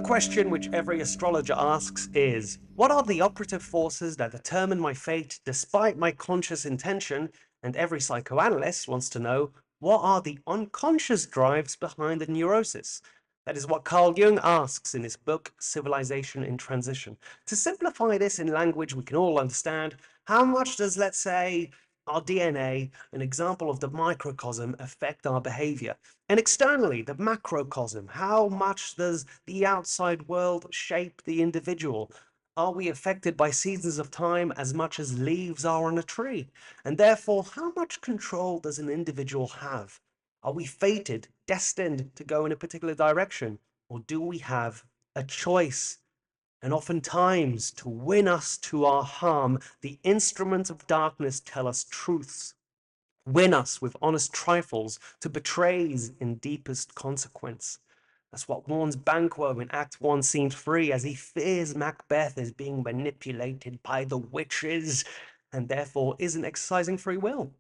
question which every astrologer asks is, what are the operative forces that determine my fate despite my conscious intention? And every psychoanalyst wants to know, what are the unconscious drives behind the neurosis? That is what Carl Jung asks in his book, Civilization in Transition. To simplify this in language we can all understand, how much does, let's say, our DNA, an example of the microcosm, affect our behavior? And externally, the macrocosm, how much does the outside world shape the individual? Are we affected by seasons of time as much as leaves are on a tree? And therefore, how much control does an individual have? Are we fated, destined to go in a particular direction? Or do we have a choice? And oftentimes, to win us to our harm, the instruments of darkness tell us truths, win us with honest trifles, to betrays in deepest consequence. That's what warns Banquo in Act 1, Scene 3, as he fears Macbeth is being manipulated by the witches, and therefore isn't exercising free will.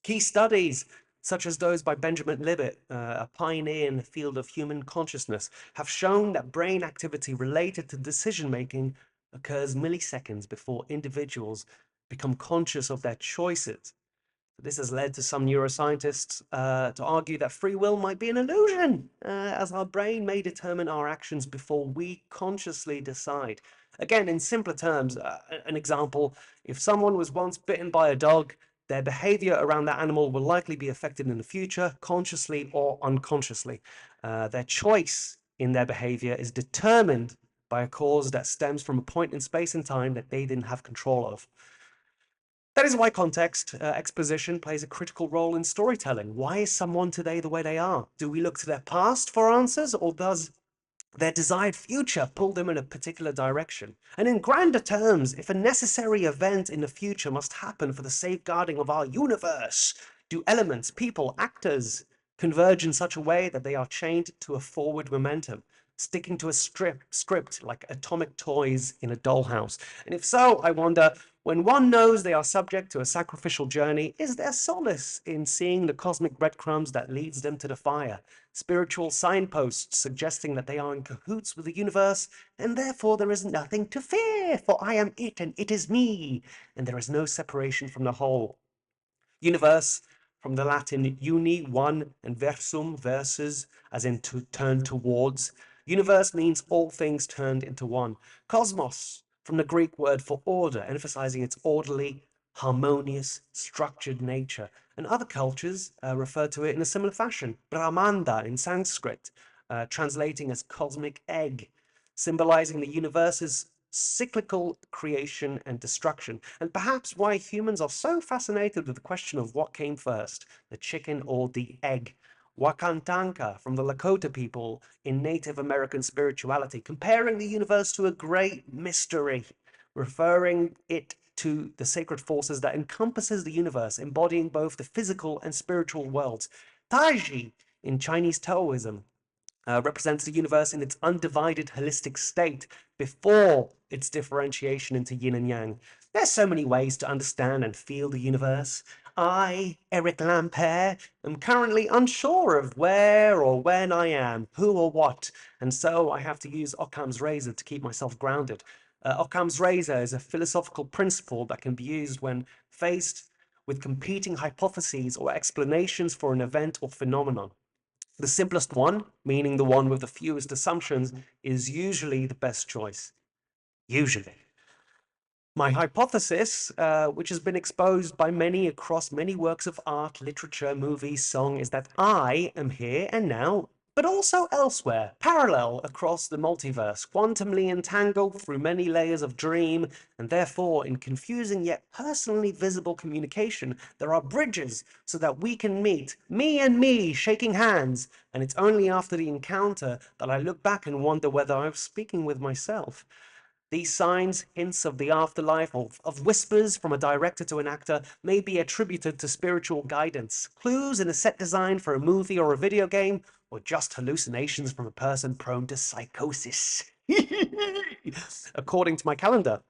Key studies, such as those by Benjamin Libet, a pioneer in the field of human consciousness, have shown that brain activity related to decision-making occurs milliseconds before individuals become conscious of their choices. This has led to some neuroscientists to argue that free will might be an illusion, as our brain may determine our actions before we consciously decide. Again, in simpler terms, an example, if someone was once bitten by a dog, their behavior around that animal will likely be affected in the future, consciously or unconsciously. Their choice in their behavior is determined by a cause that stems from a point in space and time that they didn't have control of. That is why context, exposition plays a critical role in storytelling. Why is someone today the way they are? Do we look to their past for answers, or does their desired future pull them in a particular direction? And in grander terms, if a necessary event in the future must happen for the safeguarding of our universe, do elements, people, actors converge in such a way that they are chained to a forward momentum, sticking to a script like atomic toys in a dollhouse? And if so, I wonder, when one knows they are subject to a sacrificial journey, is there solace in seeing the cosmic breadcrumbs that leads them to the fire? Spiritual signposts suggesting that they are in cahoots with the universe, and therefore there is nothing to fear, for I am it and it is me, and there is no separation from the whole. Universe, from the Latin uni, one, and versum, versus, as in to turn towards. Universe means all things turned into one. Cosmos, from the Greek word for order, emphasizing its orderly, harmonious, structured nature. And other cultures refer to it in a similar fashion. Brahmanda in Sanskrit, translating as cosmic egg, symbolizing the universe's cyclical creation and destruction, and perhaps why humans are so fascinated with the question of what came first, the chicken or the egg. Wakantanka, from the Lakota people in Native American spirituality, comparing the universe to a great mystery, referring it to the sacred forces that encompasses the universe, embodying both the physical and spiritual worlds. Taiji, in Chinese Taoism, represents the universe in its undivided holistic state before its differentiation into yin and yang. There's so many ways to understand and feel the universe. I, Eric Lampere, am currently unsure of where or when I am, who or what, and so I have to use Occam's razor to keep myself grounded. Occam's razor is a philosophical principle that can be used when faced with competing hypotheses or explanations for an event or phenomenon. The simplest one, meaning the one with the fewest assumptions, is usually the best choice. Usually. My hypothesis, which has been exposed by many across many works of art, literature, movies, song, is that I am here and now, but also elsewhere, parallel across the multiverse, quantumly entangled through many layers of dream, and therefore in confusing yet personally visible communication, there are bridges so that we can meet, me and me, shaking hands, and it's only after the encounter that I look back and wonder whether I was speaking with myself. These signs, hints of the afterlife, of whispers from a director to an actor, may be attributed to spiritual guidance, clues in a set design for a movie or a video game, or just hallucinations from a person prone to psychosis. According to my calendar,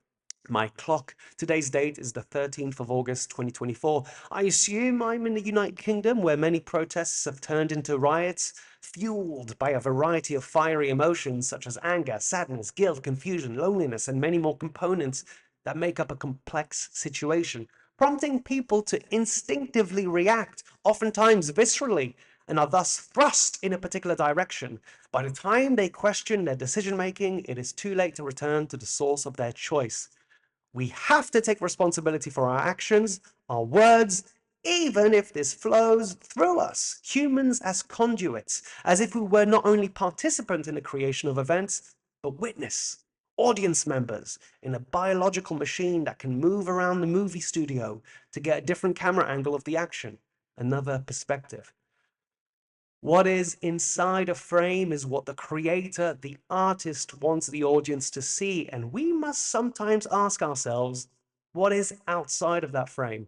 my clock. Today's date is the 13th of August 2024. I assume I'm in the United Kingdom, where many protests have turned into riots, fueled by a variety of fiery emotions such as anger, sadness, guilt, confusion, loneliness, and many more components that make up a complex situation, prompting people to instinctively react, oftentimes viscerally, and are thus thrust in a particular direction. By the time they question their decision making, it is too late to return to the source of their choice. We have to take responsibility for our actions, our words, even if this flows through us, humans as conduits, as if we were not only participants in the creation of events, but witness, audience members in a biological machine that can move around the movie studio to get a different camera angle of the action, another perspective. What is inside a frame is what the creator, the artist, wants the audience to see, and we must sometimes ask ourselves, what is outside of that frame?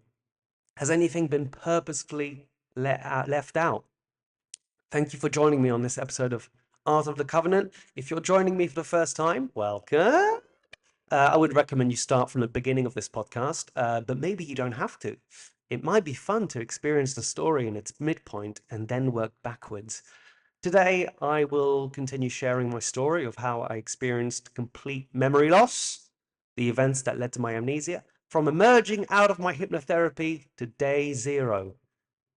Has anything been purposefully left out? Thank you for joining me on this episode of Art of the Covenant. If you're joining me for the first time, welcome. I would recommend you start from the beginning of this podcast, but maybe you don't have to. It might be fun to experience the story in its midpoint and then work backwards. Today, I will continue sharing my story of how I experienced complete memory loss, the events that led to my amnesia, from emerging out of my hypnotherapy to day zero,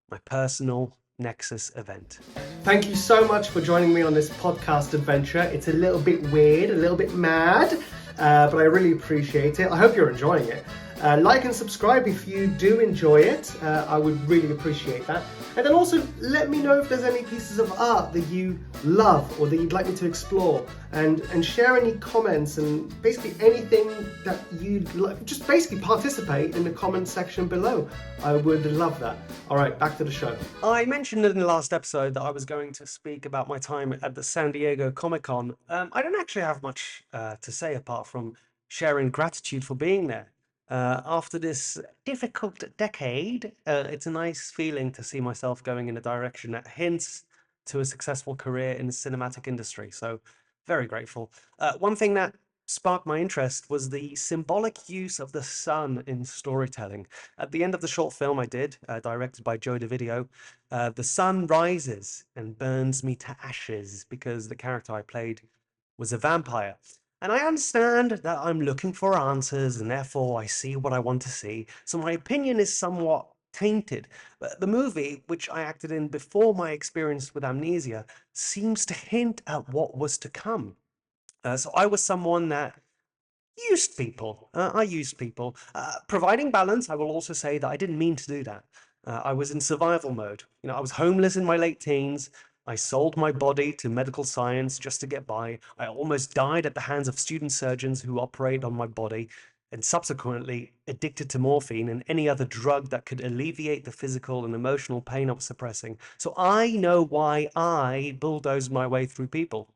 my personal Nexus event. Thank you so much for joining me on this podcast adventure. It's a little bit weird, a little bit mad, but I really appreciate it. I hope you're enjoying it. Like and subscribe if you do enjoy it. I would really appreciate that. And then also let me know if there's any pieces of art that you love or that you'd like me to explore, and share any comments and basically anything that you'd like. Just basically participate in the comment section below. I would love that. All right, back to the show. I mentioned in the last episode that I was going to speak about my time at the San Diego Comic-Con. I don't actually have much to say apart from sharing gratitude for being there. After this difficult decade, it's a nice feeling to see myself going in a direction that hints to a successful career in the cinematic industry. So, very grateful. One thing that sparked my interest was the symbolic use of the sun in storytelling. At the end of the short film I did, directed by Joe DeVideo, the sun rises and burns me to ashes because the character I played was a vampire. And I understand that I'm looking for answers and therefore I see what I want to see. So my opinion is somewhat tainted. But the movie, which I acted in before my experience with amnesia, seems to hint at what was to come. So I was someone that used people. I used people. Providing balance, I will also say that I didn't mean to do that. I was in survival mode. I was homeless in my late teens. I sold my body to medical science just to get by. I almost died at the hands of student surgeons who operate on my body, and subsequently addicted to morphine and any other drug that could alleviate the physical and emotional pain I was suppressing. So I know why I bulldozed my way through people.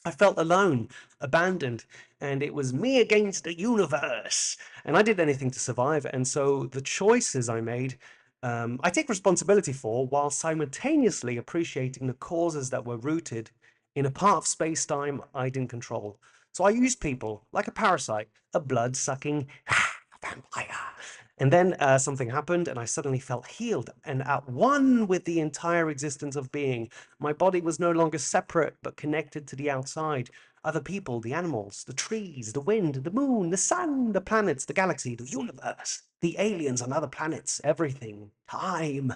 I felt alone, abandoned, and it was me against the universe. And I did anything to survive. And so the choices I made, I take responsibility for, while simultaneously appreciating the causes that were rooted in a part of space time I didn't control. So I used people like a parasite, a blood sucking vampire. And then something happened, and I suddenly felt healed and at one with the entire existence of being. My body was no longer separate, but connected to the outside. Other people, the animals, the trees, the wind, the moon, the sun, the planets, the galaxy, the universe, the aliens on other planets, everything, time,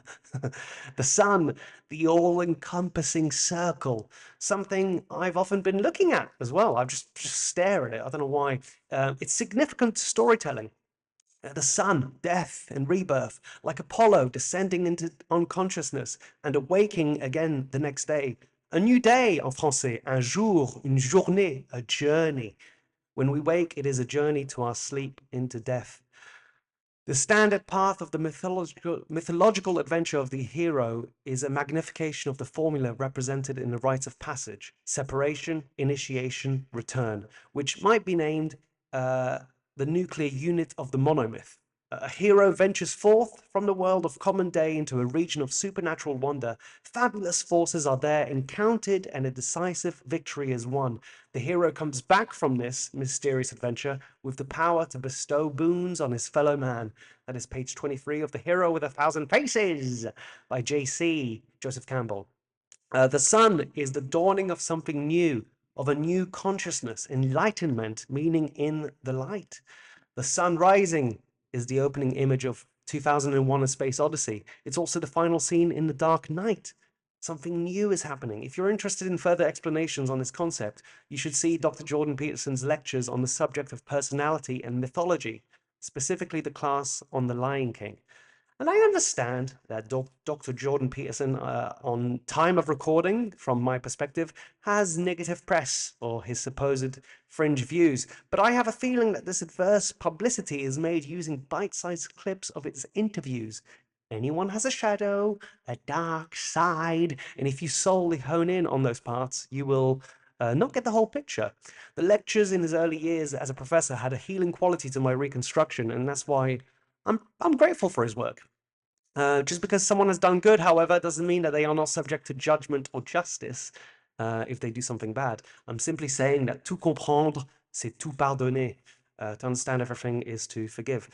the sun, the all-encompassing circle, something I've often been looking at as well. I just stare at it. I don't know why. It's significant storytelling. The sun, death and rebirth, like Apollo descending into unconsciousness and awaking again the next day. A new day en français, un jour, une journée, a journey. When we wake, it is a journey to our sleep into death. The standard path of the mythological adventure of the hero is a magnification of the formula represented in the rites of passage: separation, initiation, return, which might be named the nuclear unit of the monomyth. A hero ventures forth from the world of common day into a region of supernatural wonder. Fabulous forces are there encountered, and a decisive victory is won. The hero comes back from this mysterious adventure with the power to bestow boons on his fellow man. That is page 23 of The Hero with a Thousand Faces by J.C. Joseph Campbell. The sun is the dawning of something new, of a new consciousness, enlightenment, meaning in the light. The sun rising is the opening image of 2001: A Space Odyssey. It's also the final scene in The Dark Knight. Something new is happening. If you're interested in further explanations on this concept, you should see Dr. Jordan Peterson's lectures on the subject of personality and mythology, specifically the class on The Lion King. And I understand that Dr. Jordan Peterson, on time of recording, from my perspective, has negative press for his supposed fringe views. But I have a feeling that this adverse publicity is made using bite-sized clips of its interviews. Anyone has a shadow, a dark side, and if you solely hone in on those parts, you will not get the whole picture. The lectures in his early years as a professor had a healing quality to my reconstruction, and that's why I'm grateful for his work. Just because someone has done good, however, doesn't mean that they are not subject to judgment or justice if they do something bad. I'm simply saying that tout comprendre, c'est tout pardonner. To understand everything is to forgive.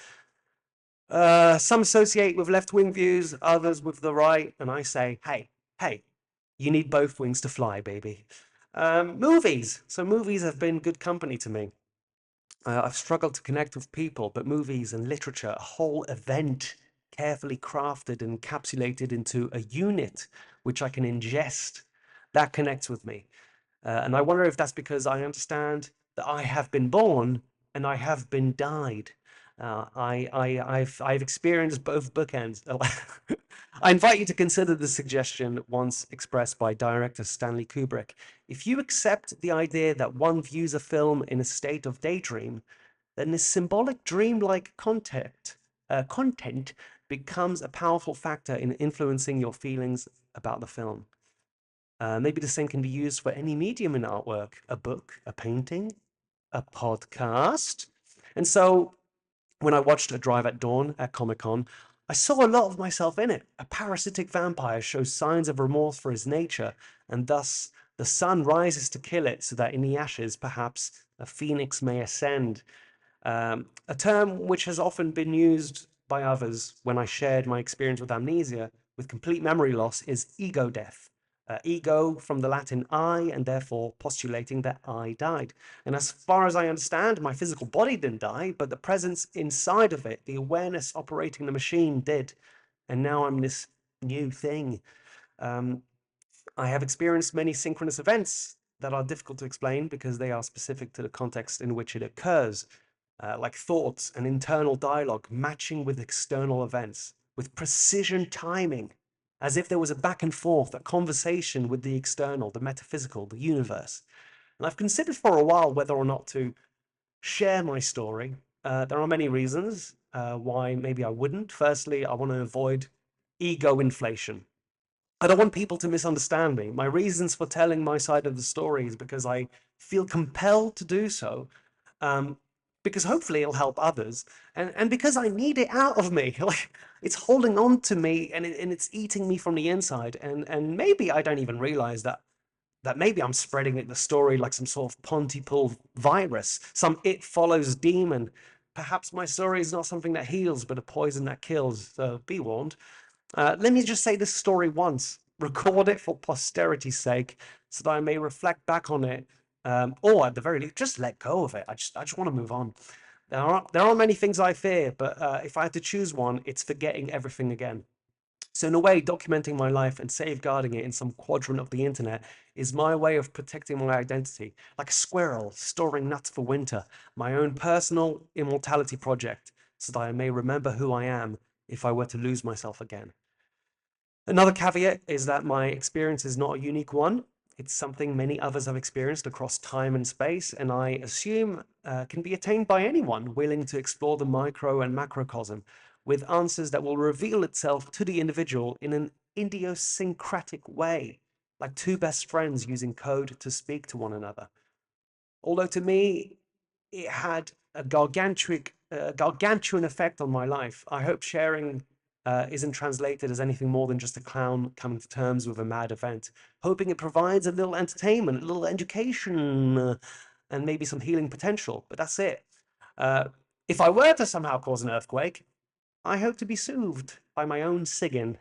Some associate with left-wing views, others with the right, and I say, hey, you need both wings to fly, baby. Movies. So movies have been good company to me. I've struggled to connect with people, but movies and literature, a whole event carefully crafted and encapsulated into a unit which I can ingest, that connects with me. And I wonder if that's because I understand that I have been born and I have been died. I've experienced both bookends. I invite you to consider the suggestion once expressed by director Stanley Kubrick. If you accept the idea that one views a film in a state of daydream, then this symbolic dreamlike content becomes a powerful factor in influencing your feelings about the film. Maybe the same can be used for any medium in artwork, a book, a painting, a podcast. And so when I watched A Drive at Dawn at Comic-Con, I saw a lot of myself in it. A parasitic vampire shows signs of remorse for his nature, and thus the sun rises to kill it so that in the ashes, perhaps, a phoenix may ascend. A term which has often been used by others when I shared my experience with amnesia, with complete memory loss, is ego death. Ego from the Latin I, and therefore postulating that I died. And as far as I understand, my physical body didn't die, but the presence inside of it, the awareness operating the machine, did. And now I'm this new thing. I have experienced many synchronous events that are difficult to explain because they are specific to the context in which it occurs, like thoughts and internal dialogue matching with external events, with precision timing, as if there was a back and forth, a conversation with the external, the metaphysical, the universe. And I've considered for a while whether or not to share my story. There are many reasons why maybe I wouldn't. Firstly, I want to avoid ego inflation. I don't want people to misunderstand me. My reasons for telling my side of the story is because I feel compelled to do so, because hopefully it'll help others, and because I need it out of me. Like, it's holding on to me, and it's eating me from the inside, and maybe I don't even realize that maybe I'm spreading it, the story, like some sort of Pontypool virus, some it follows demon. Perhaps my story is not something that heals, but a poison that kills. So be warned. Let me just say this story once, record it for posterity's sake, so that I may reflect back on it, or at the very least, just let go of it. I just want to move on. There are many things I fear, but if I had to choose one, it's forgetting everything again. So in a way, documenting my life and safeguarding it in some quadrant of the internet is my way of protecting my identity, like a squirrel storing nuts for winter, my own personal immortality project, so that I may remember who I am if I were to lose myself again. Another caveat is that my experience is not a unique one. It's something many others have experienced across time and space, and I assume can be attained by anyone willing to explore the micro and macrocosm with answers that will reveal itself to the individual in an idiosyncratic way, like two best friends using code to speak to one another. Although to me, it had a gargantuan a gargantuan effect on my life. I hope sharing isn't translated as anything more than just a clown coming to terms with a mad event. Hoping it provides a little entertainment, a little education, and maybe some healing potential. But that's it. If I were to somehow cause an earthquake, I hope to be soothed by my own singing.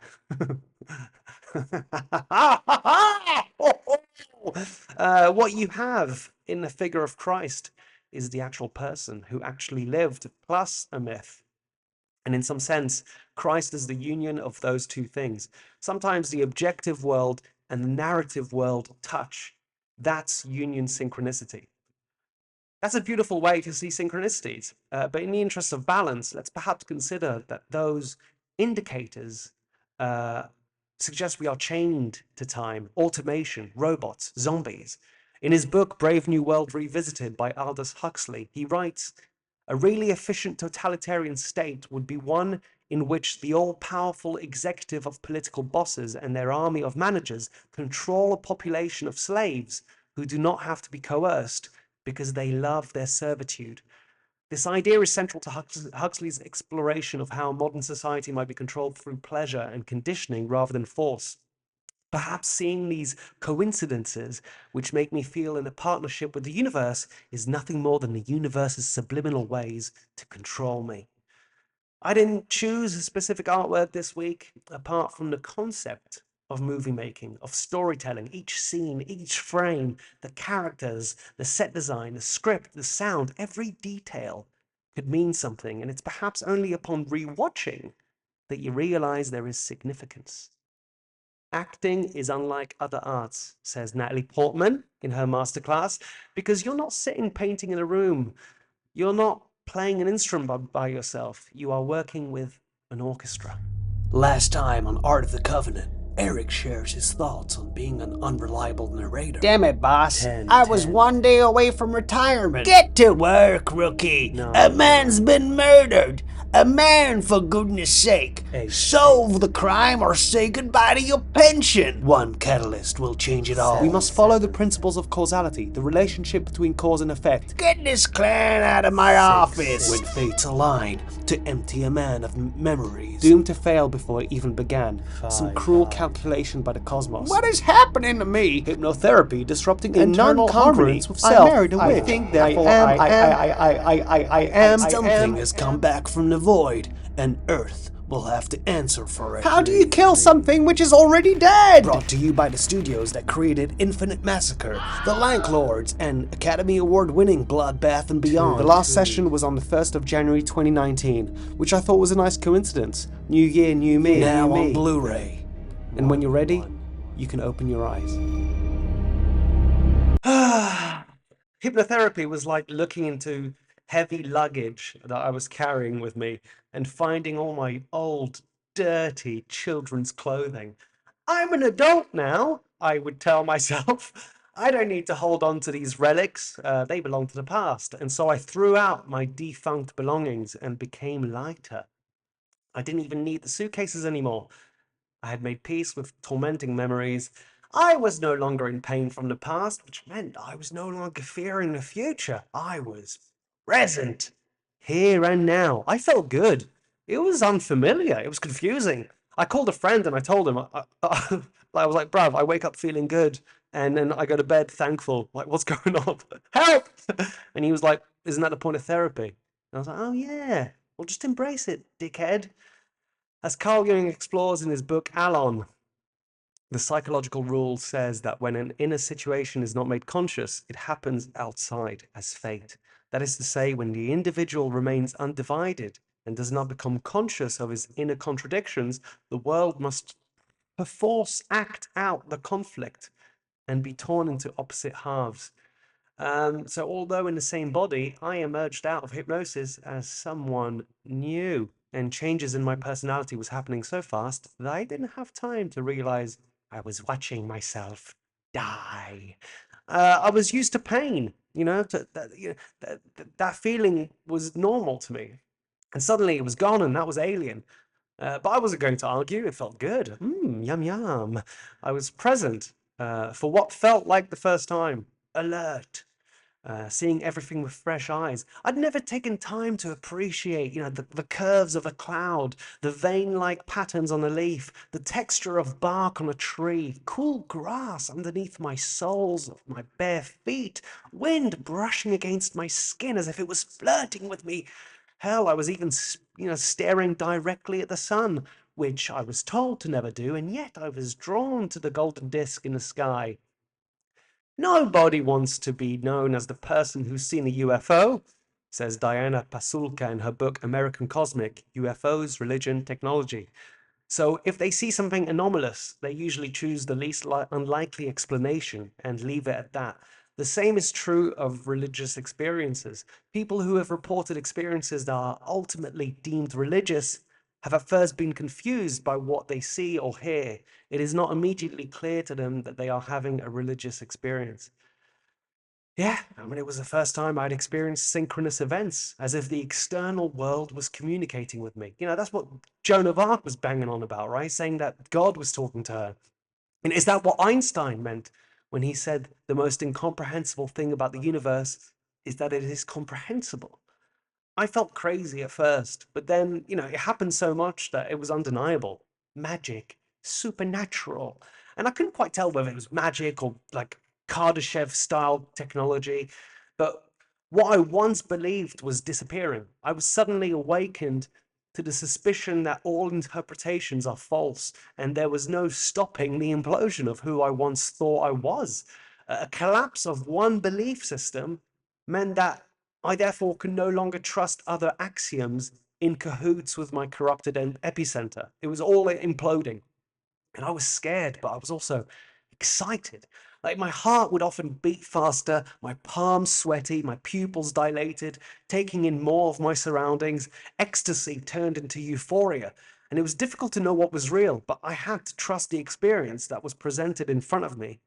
What you have in the figure of Christ is the actual person who actually lived, plus a myth. And in some sense, Christ is the union of those two things. Sometimes the objective world and the narrative world touch. That's union synchronicity. That's a beautiful way to see synchronicities. But in the interest of balance, let's perhaps consider that those indicators suggest we are chained to time, automation, robots, zombies. In his book, Brave New World Revisited by Aldous Huxley, he writes, a really efficient totalitarian state would be one in which the all-powerful executive of political bosses and their army of managers control a population of slaves who do not have to be coerced because they love their servitude. This idea is central to Huxley's exploration of how modern society might be controlled through pleasure and conditioning rather than force. Perhaps seeing these coincidences, which make me feel in a partnership with the universe, is nothing more than the universe's subliminal ways to control me. I didn't choose a specific artwork this week, apart from the concept of movie making, of storytelling, each scene, each frame, the characters, the set design, the script, the sound, every detail could mean something, and it's perhaps only upon rewatching that you realize there is significance. Acting is unlike other arts, says Natalie Portman in her masterclass, because you're not sitting painting in a room. You're not playing an instrument by yourself. You are working with an orchestra. Last time on Art of the Covenant, Eric shares his thoughts on being an unreliable narrator. Damn it, boss. I was 1 day away from retirement. Get to work, rookie. A man's been murdered. A man, for goodness sake. Solve the crime or say goodbye to your pension. One catalyst will change it all. We must follow the principles of causality, the relationship between cause and effect. Get this clown out of my office. When fates align to empty a man of memories. Doomed to fail before it even began. Some cruel calculation by the cosmos. What is happening to me? Hypnotherapy disrupting internal harmony congruence with I self. married a I witch. think therefore I am. Something has come back from the void, and Earth will have to answer for it. How do you kill something which is already dead? Brought to you by the studios that created Infinite Massacre, The Lanklords, and Academy Award-winning Bloodbath and Beyond. The last session was on the 1st of January 2019, which I thought was a nice coincidence. New year, new me. Now new on me. Blu-ray. And when you're ready, you can open your eyes. Hypnotherapy was like looking into heavy luggage that I was carrying with me and finding all my old, dirty children's clothing. I'm an adult now, I would tell myself. I don't need to hold on to these relics. They belong to the past. And so I threw out my defunct belongings and became lighter. I didn't even need the suitcases anymore. I had made peace with tormenting memories. I was no longer in pain from the past, which meant I was no longer fearing the future. I was present, here and now. I felt good. It was unfamiliar. It was confusing. I called a friend and I told him, I was like, bruv, I wake up feeling good. And then I go to bed thankful. Like, what's going on? Help! And he was like, isn't that the point of therapy? And I was like, oh yeah, well just embrace it, dickhead. As Carl Jung explores in his book Alon, the psychological rule says that when an inner situation is not made conscious, it happens outside as fate. That is to say, when the individual remains undivided and does not become conscious of his inner contradictions, the world must perforce act out the conflict and be torn into opposite halves. So although in the same body, I emerged out of hypnosis as someone new, and changes in my personality was happening so fast that I didn't have time to realize I was watching myself die. I was used to pain, that feeling was normal to me. And suddenly it was gone, and that was alien. But I wasn't going to argue. It felt good. Yum, yum. I was present for what felt like the first time. Alert. seeing everything with fresh eyes. I'd never taken time to appreciate, the curves of a cloud, the vein-like patterns on a leaf, the texture of bark on a tree, cool grass underneath my soles of my bare feet, wind brushing against my skin as if it was flirting with me. Hell, I was even, staring directly at the sun, which I was told to never do, and yet I was drawn to the golden disk in the sky. Nobody wants to be known as the person who's seen a UFO, says Diana Pasulka in her book American Cosmic, UFOs, Religion, Technology. So if they see something anomalous, they usually choose the least unlikely explanation and leave it at that. The same is true of religious experiences. People who have reported experiences that are ultimately deemed religious have at first been confused by what they see or hear. It is not immediately clear to them that they are having a religious experience. Yeah, it was the first time I'd experienced synchronous events, as if the external world was communicating with me. That's what Joan of Arc was banging on about, right? Saying that God was talking to her. And is that what Einstein meant when he said the most incomprehensible thing about the universe is that it is comprehensible? I felt crazy at first, but then, it happened so much that it was undeniable. Magic, supernatural. And I couldn't quite tell whether it was magic or like Kardashev style technology, but what I once believed was disappearing. I was suddenly awakened to the suspicion that all interpretations are false, and there was no stopping the implosion of who I once thought I was. A collapse of one belief system meant that I therefore can no longer trust other axioms in cahoots with my corrupted epicenter. It was all imploding. And I was scared, but I was also excited. Like my heart would often beat faster, my palms sweaty, my pupils dilated, taking in more of my surroundings. Ecstasy turned into euphoria. And it was difficult to know what was real, but I had to trust the experience that was presented in front of me.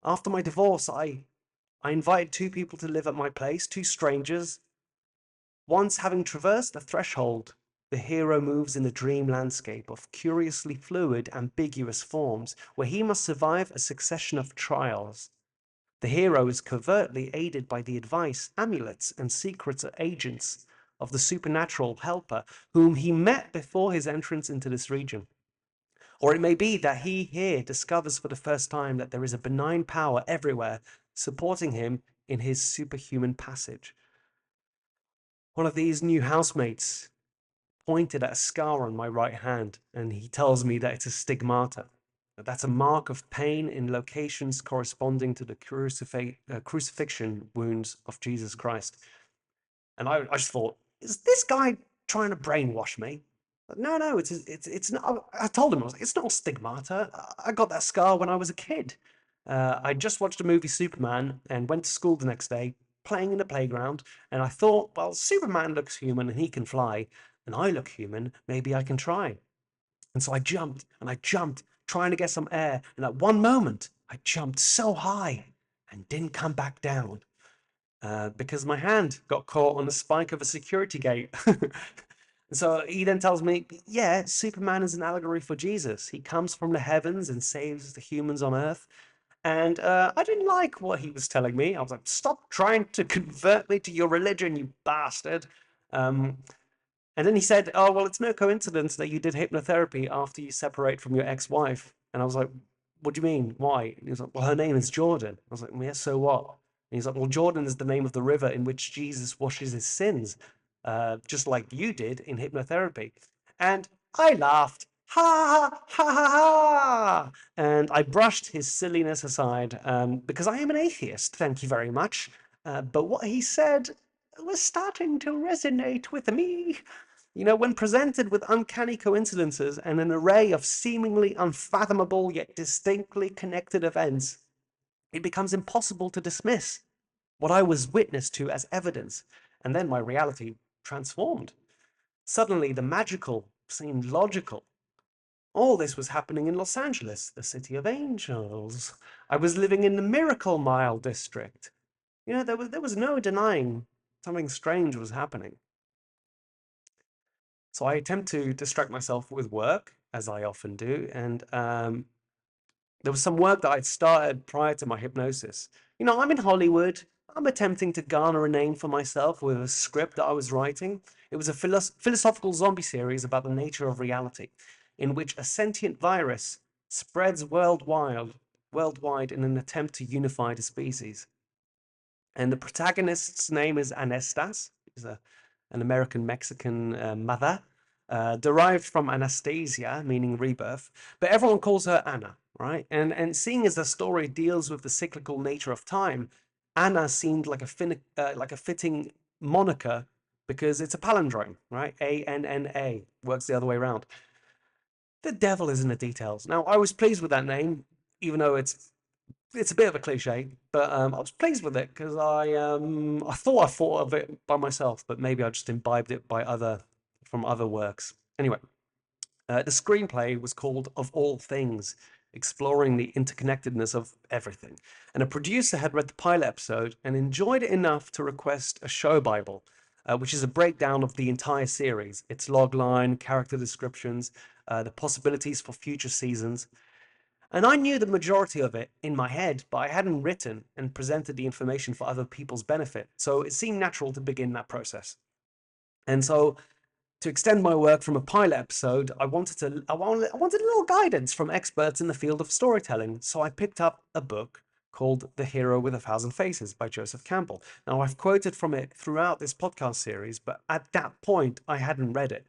After my divorce, I invited two people to live at my place, two strangers. Once having traversed the threshold, the hero moves in a dream landscape of curiously fluid, ambiguous forms, where he must survive a succession of trials. The hero is covertly aided by the advice, amulets, and secret agents of the supernatural helper whom he met before his entrance into this region. Or it may be that he here discovers for the first time that there is a benign power everywhere supporting him in his superhuman passage. One of these new housemates pointed at a scar on my right hand, and he tells me that it's a stigmata. That's a mark of pain in locations corresponding to the crucifixion wounds of Jesus Christ. And I just thought, is this guy trying to brainwash me? No, it's not. I told him, it's not stigmata. I got that scar when I was a kid. I just watched the movie Superman and went to school the next day, playing in the playground, and I thought, well, Superman looks human and he can fly, and I look human, maybe I can try. And so I jumped, trying to get some air, and at one moment, I jumped so high and didn't come back down because my hand got caught on the spike of a security gate. So he then tells me, yeah, Superman is an allegory for Jesus. He comes from the heavens and saves the humans on Earth. And I didn't like what he was telling me. I was like, stop trying to convert me to your religion, you bastard. And then he said, oh, well, it's no coincidence that you did hypnotherapy after you separate from your ex-wife. And I was like, what do you mean? Why? And he was like, well, her name is Jordan. I was like, well, yeah, so what? And he's like, well, Jordan is the name of the river in which Jesus washes his sins, just like you did in hypnotherapy. And I laughed. Ha ha ha ha ha! And I brushed his silliness aside because I am an atheist, thank you very much. But what he said was starting to resonate with me. When presented with uncanny coincidences and an array of seemingly unfathomable yet distinctly connected events, it becomes impossible to dismiss what I was witness to as evidence, and then my reality transformed. Suddenly, the magical seemed logical. All this was happening in Los Angeles, the city of angels. I was living in the Miracle Mile district. There was no denying something strange was happening. So I attempt to distract myself with work, as I often do, and there was some work that I'd started prior to my hypnosis. I'm in Hollywood. I'm attempting to garner a name for myself with a script that I was writing. It was a philosophical zombie series about the nature of reality, in which a sentient virus spreads worldwide in an attempt to unify the species. And the protagonist's name is Anestas. She's an American Mexican mother, derived from Anastasia, meaning rebirth, but everyone calls her Anna, right? And seeing as the story deals with the cyclical nature of time, Anna seemed like a fitting moniker because it's a palindrome, right? ANNA works the other way around. The devil is in the details. Now, I was pleased with that name, even though it's a bit of a cliche, but I was pleased with it because I thought of it by myself, but maybe I just imbibed it from other works. Anyway, the screenplay was called Of All Things, exploring the interconnectedness of everything. And a producer had read the pilot episode and enjoyed it enough to request a show Bible, which is a breakdown of the entire series, its logline, character descriptions, the possibilities for future seasons. And I knew the majority of it in my head, but I hadn't written and presented the information for other people's benefit. So it seemed natural to begin that process. And so to extend my work from a pilot episode, I wanted a little guidance from experts in the field of storytelling. So I picked up a book called The Hero with a Thousand Faces by Joseph Campbell. Now, I've quoted from it throughout this podcast series, but at that point, I hadn't read it.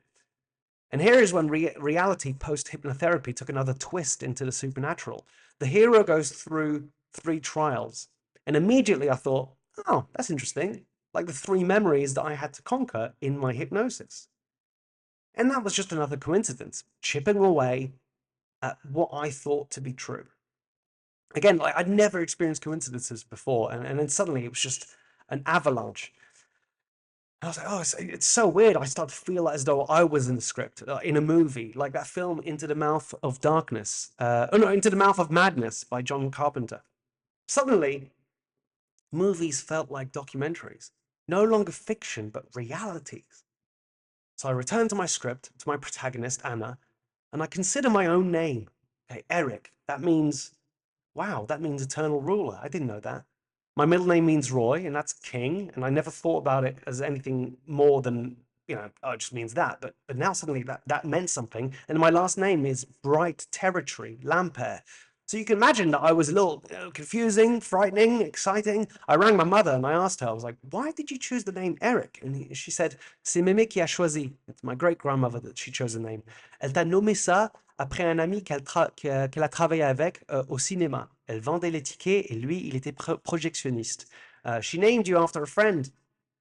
And here is when reality post-hypnotherapy took another twist into the supernatural. The hero goes through 3 trials, and immediately I thought, oh, that's interesting, like the 3 memories that I had to conquer in my hypnosis. And that was just another coincidence, chipping away at what I thought to be true. Again, like I'd never experienced coincidences before, and then suddenly it was just an avalanche. I was like, oh, it's so weird. I start to feel as though I was in the script, in a movie, like that film Into the Mouth of Darkness. Into the Mouth of Madness by John Carpenter. Suddenly, movies felt like documentaries, no longer fiction, but realities. So I returned to my script, to my protagonist, Anna, and I consider my own name. Okay, Eric. That means eternal ruler. I didn't know that. My middle name means Roy, and that's king, and I never thought about it as anything more than, it just means that. But now suddenly that meant something, and my last name is Bright Territory, Lampere. So you can imagine that I was a little confusing, frightening, exciting. I rang my mother and I asked her, I was like, why did you choose the name Eric? And she said, c'est Mémé qui a choisi. It's my great-grandmother that she chose the name. Elle t'a nommé ça après un ami qu'elle a travaillé avec au cinéma. Elle vendait les tickets et lui, il était projectionniste. She named you after a friend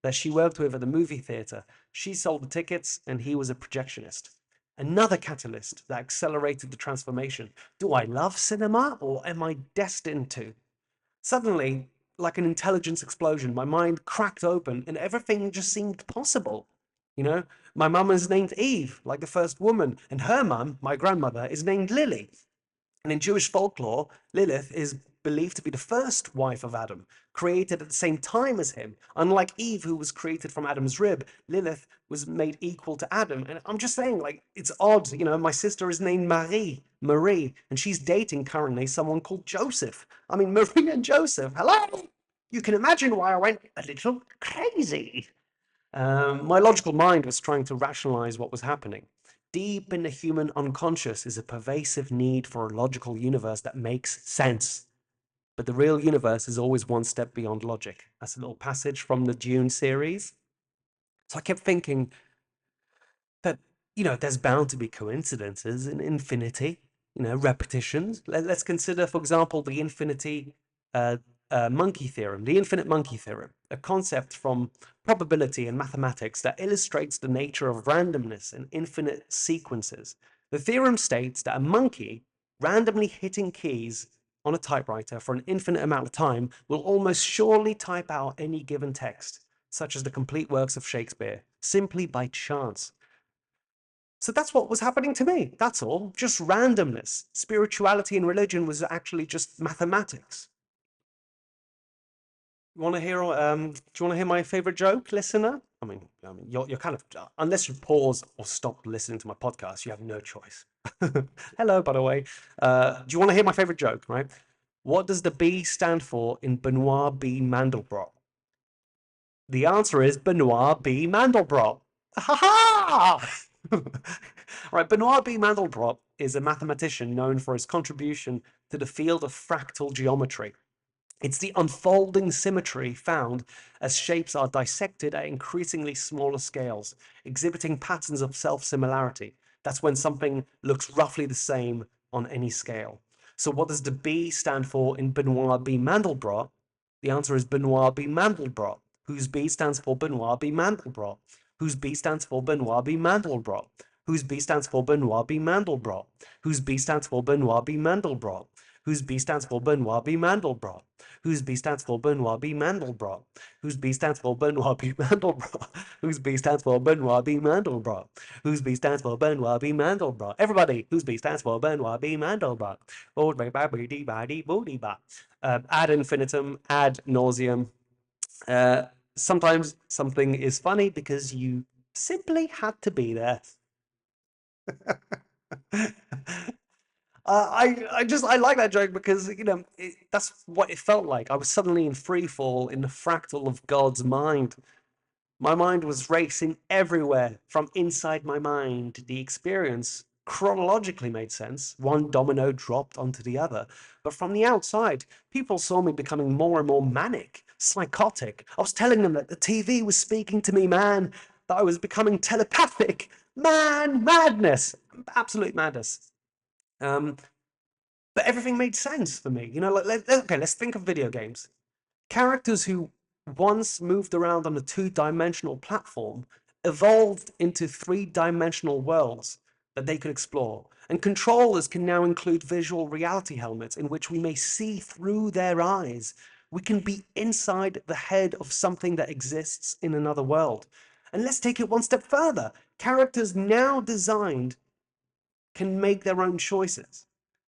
that she worked with at the movie theater. She sold the tickets and he was a projectionist. Another catalyst that accelerated the transformation. Do I love cinema or am I destined to? Suddenly, like an intelligence explosion, my mind cracked open and everything just seemed possible. My mum is named Eve, like the first woman, and her mum, my grandmother, is named Lily. And in Jewish folklore, Lilith is believed to be the first wife of Adam, created at the same time as him. Unlike Eve, who was created from Adam's rib, Lilith was made equal to Adam. And I'm just saying, like, it's odd. My sister is named Marie, and she's dating currently someone called Joseph. I mean, Marie and Joseph, hello? You can imagine why I went a little crazy. My logical mind was trying to rationalize what was happening. Deep in the human unconscious is a pervasive need for a logical universe that makes sense. But the real universe is always one step beyond logic. That's a little passage from the Dune series. So I kept thinking that, there's bound to be coincidences in infinity, repetitions. Let's consider, for example, the infinite monkey theorem, a concept from probability and mathematics that illustrates the nature of randomness and infinite sequences. The theorem states that a monkey randomly hitting keys on a typewriter for an infinite amount of time will almost surely type out any given text, such as the complete works of Shakespeare, simply by chance. So that's what was happening to me. That's all. Just randomness. Spirituality and religion was actually just mathematics. Do you want to hear my favorite joke, listener? I mean, you're kind of, unless you pause or stop listening to my podcast, you have no choice. Hello, by the way. Do you want to hear my favorite joke, right? What does the B stand for in Benoit B. Mandelbrot? The answer is Benoit B. Mandelbrot. Ha ha! Right, Benoit B. Mandelbrot is a mathematician known for his contribution to the field of fractal geometry. It's the unfolding symmetry found as shapes are dissected at increasingly smaller scales, exhibiting patterns of self-similarity. That's when something looks roughly the same on any scale. So what does the B stand for in Benoit B. Mandelbrot? The answer is Benoit B. Mandelbrot, whose B stands for Benoit B. Mandelbrot, whose B stands for Benoit B. Mandelbrot, whose B stands for Benoit B. Mandelbrot, whose B stands for Benoit B. Mandelbrot, whose B stands for Benoit B. Mandelbrot, whose B stands for Benoit B. Mandelbrot, whose B stands for Benoit B. Mandelbrot, whose B stands for Benoit B. Mandelbrot, whose B stands for Benoit B. Mandelbrot. Everybody, whose B stands for Benoit B. Mandelbrot. Ad infinitum, ad nauseum. Sometimes something is funny because you simply had to be there. I like that joke because that's what it felt like. I was suddenly in free fall in the fractal of God's mind. My mind was racing everywhere from inside my mind. The experience chronologically made sense. One domino dropped onto the other. But from the outside, people saw me becoming more and more manic, psychotic. I was telling them that the TV was speaking to me, man, that I was becoming telepathic. Man, madness. Absolute madness. But everything made sense for me. Okay, let's think of video games. Characters who once moved around on a two-dimensional platform evolved into three-dimensional worlds that they could explore. And controllers can now include visual reality helmets in which we may see through their eyes. We can be inside the head of something that exists in another world. And let's take it one step further. Characters now designed can make their own choices.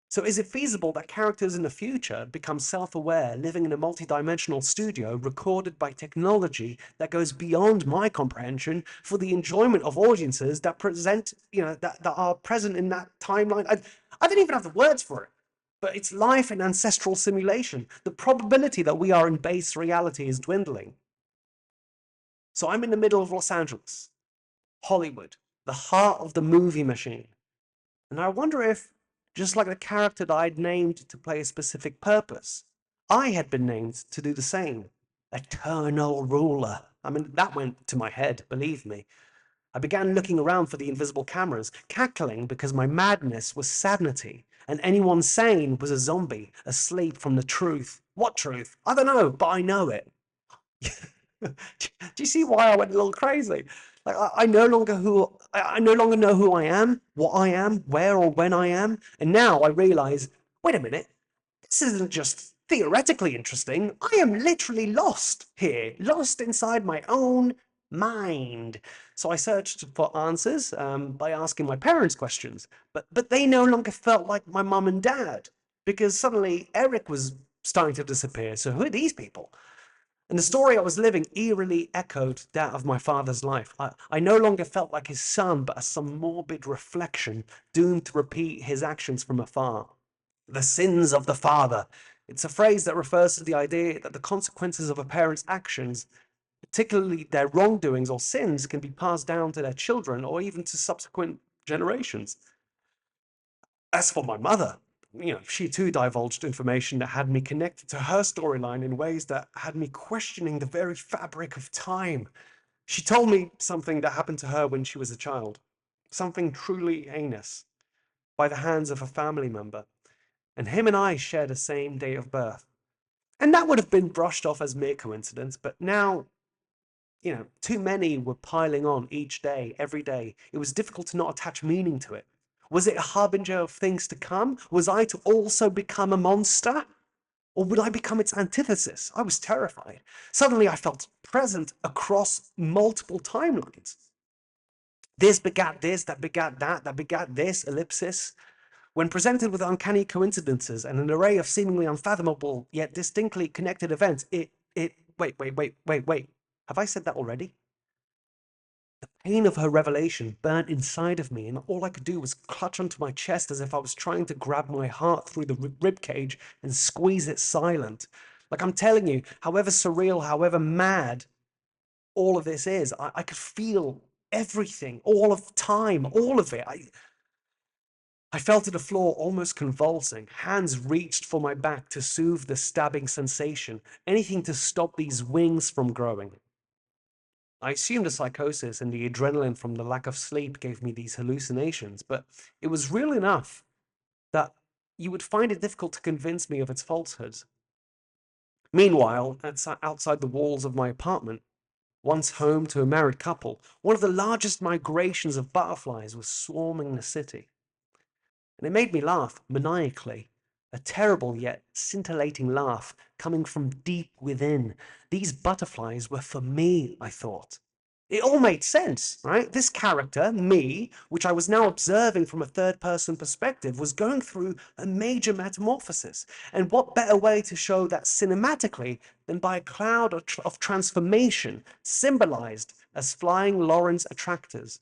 So is it feasible that characters in the future become self-aware, living in a multi-dimensional studio recorded by technology that goes beyond my comprehension for the enjoyment of audiences that that are present in that timeline? I don't even have the words for it, but it's life in ancestral simulation. The probability that we are in base reality is dwindling. So I'm in the middle of Los Angeles, Hollywood, the heart of the movie machine. And I wonder if, just like the character that I'd named to play a specific purpose, I had been named to do the same. Eternal Ruler. I mean, that went to my head, believe me. I began looking around for the invisible cameras, cackling because my madness was sanity, and anyone sane was a zombie, asleep from the truth. What truth? I don't know, but I know it. Do you see why I went a little crazy? Like I no longer know who I am, what I am, where or when I am, and now I realize, wait a minute, this isn't just theoretically interesting. I am literally lost here, lost inside my own mind. So I searched for answers by asking my parents questions, but they no longer felt like my mum and dad because suddenly Eric was starting to disappear. So who are these people? And the story I was living eerily echoed that of my father's life. I no longer felt like his son, but as some morbid reflection doomed to repeat his actions from afar. The sins of the father. It's a phrase that refers to the idea that the consequences of a parent's actions, particularly their wrongdoings or sins, can be passed down to their children or even to subsequent generations. As for my mother, she too divulged information that had me connected to her storyline in ways that had me questioning the very fabric of time. She told me something that happened to her when she was a child, something truly heinous, by the hands of a family member, and him and I share the same day of birth. And that would have been brushed off as mere coincidence, but now, too many were piling on each day, every day. It was difficult to not attach meaning to it. Was it a harbinger of things to come? Was I to also become a monster? Or would I become its antithesis? I was terrified. Suddenly I felt present across multiple timelines. This begat this, that begat that begat this, ellipsis. When presented with uncanny coincidences and an array of seemingly unfathomable yet distinctly connected events, wait. Have I said that already? The pain of her revelation burnt inside of me, and all I could do was clutch onto my chest as if I was trying to grab my heart through the ribcage and squeeze it silent. Like I'm telling you, however surreal, however mad, all of this is. I could feel everything, all of time, all of it. I fell to the floor, almost convulsing. Hands reached for my back to soothe the stabbing sensation, anything to stop these wings from growing. I assumed a psychosis and the adrenaline from the lack of sleep gave me these hallucinations, but it was real enough that you would find it difficult to convince me of its falsehoods. Meanwhile, outside the walls of my apartment, once home to a married couple, one of the largest migrations of butterflies was swarming the city. And it made me laugh maniacally, a terrible yet scintillating laugh coming from deep within. These butterflies were for me, I thought. It all made sense, right? This character, me, which I was now observing from a third-person perspective, was going through a major metamorphosis. And what better way to show that cinematically than by a cloud of transformation symbolized as flying Lorentz attractors?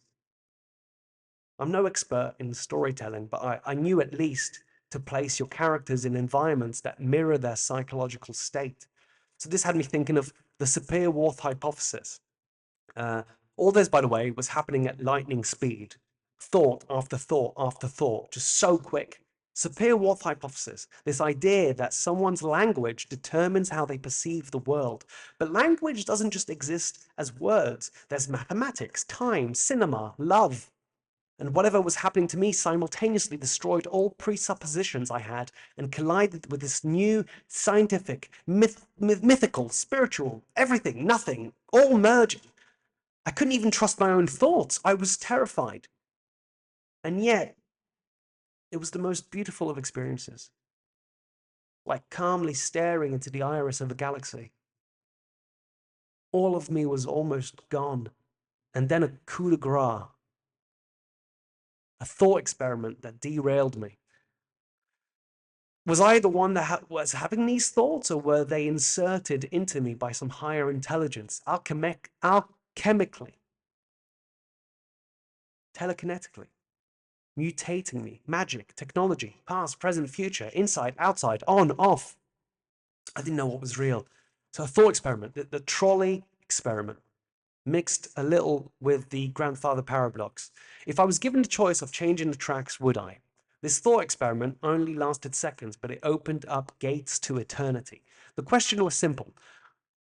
I'm no expert in storytelling, but I knew at least to place your characters in environments that mirror their psychological state. So this had me thinking of the Sapir-Whorf hypothesis. All this, by the way, was happening at lightning speed. Thought after thought after thought, just so quick. Sapir-Whorf hypothesis, this idea that someone's language determines how they perceive the world. But language doesn't just exist as words. There's mathematics, time, cinema, love. And whatever was happening to me simultaneously destroyed all presuppositions I had and collided with this new scientific, mythical, spiritual, everything, nothing, all merging. I couldn't even trust my own thoughts. I was terrified. And yet, it was the most beautiful of experiences. Like calmly staring into the iris of a galaxy. All of me was almost gone. And then a coup de grace. A thought experiment that derailed me. Was I the one that was having these thoughts, or were they inserted into me by some higher intelligence, alchemically, telekinetically, mutating me? Magic, technology, past, present, future, inside, outside, on, off. I didn't know what was real. So a thought experiment, the trolley experiment, mixed a little with the grandfather paradox. If I was given the choice of changing the tracks, would I? This thought experiment only lasted seconds, but it opened up gates to eternity. The question was simple.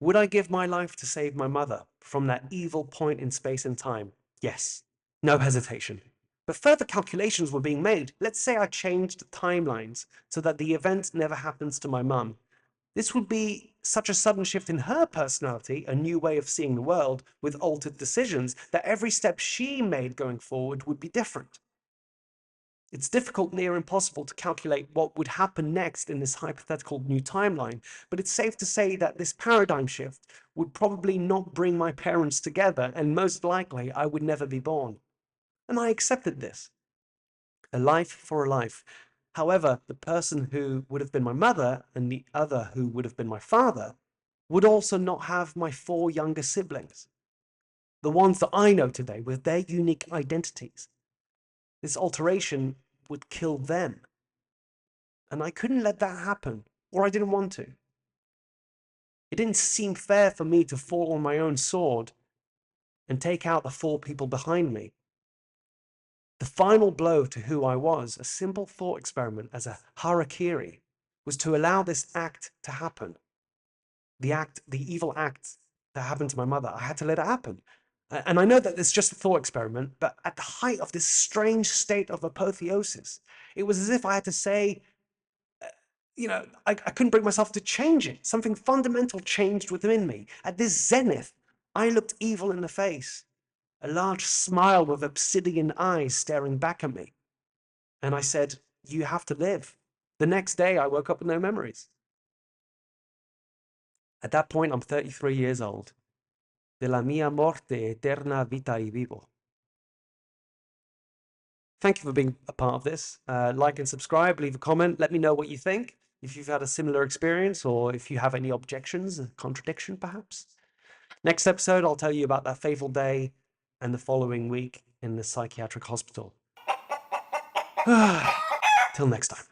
Would I give my life to save my mother from that evil point in space and time? Yes. No hesitation. But further calculations were being made. Let's say I changed timelines so that the event never happens to my mum. This would be such a sudden shift in her personality, a new way of seeing the world with altered decisions, that every step she made going forward would be different. It's difficult, near impossible, to calculate what would happen next in this hypothetical new timeline, but it's safe to say that this paradigm shift would probably not bring my parents together, and most likely I would never be born. And I accepted this. A life for a life. However, the person who would have been my mother and the other who would have been my father would also not have my 4 younger siblings. The ones that I know today with their unique identities. This alteration would kill them. And I couldn't let that happen, or I didn't want to. It didn't seem fair for me to fall on my own sword and take out the 4 people behind me. The final blow to who I was, a simple thought experiment as a harakiri, was to allow this act to happen. The evil act that happened to my mother. I had to let it happen. And I know that it's just a thought experiment, but at the height of this strange state of apotheosis, it was as if I had to say, I couldn't bring myself to change it. Something fundamental changed within me. At this zenith, I looked evil in the face. A large smile with obsidian eyes staring back at me. And I said, you have to live. The next day, I woke up with no memories. At that point, I'm 33 years old. De la mia morte eterna vita y vivo. Thank you for being a part of this. Like and subscribe, leave a comment, let me know what you think. If you've had a similar experience, or if you have any objections, a contradiction perhaps. Next episode, I'll tell you about that fateful day and the following week in the psychiatric hospital. Till next time.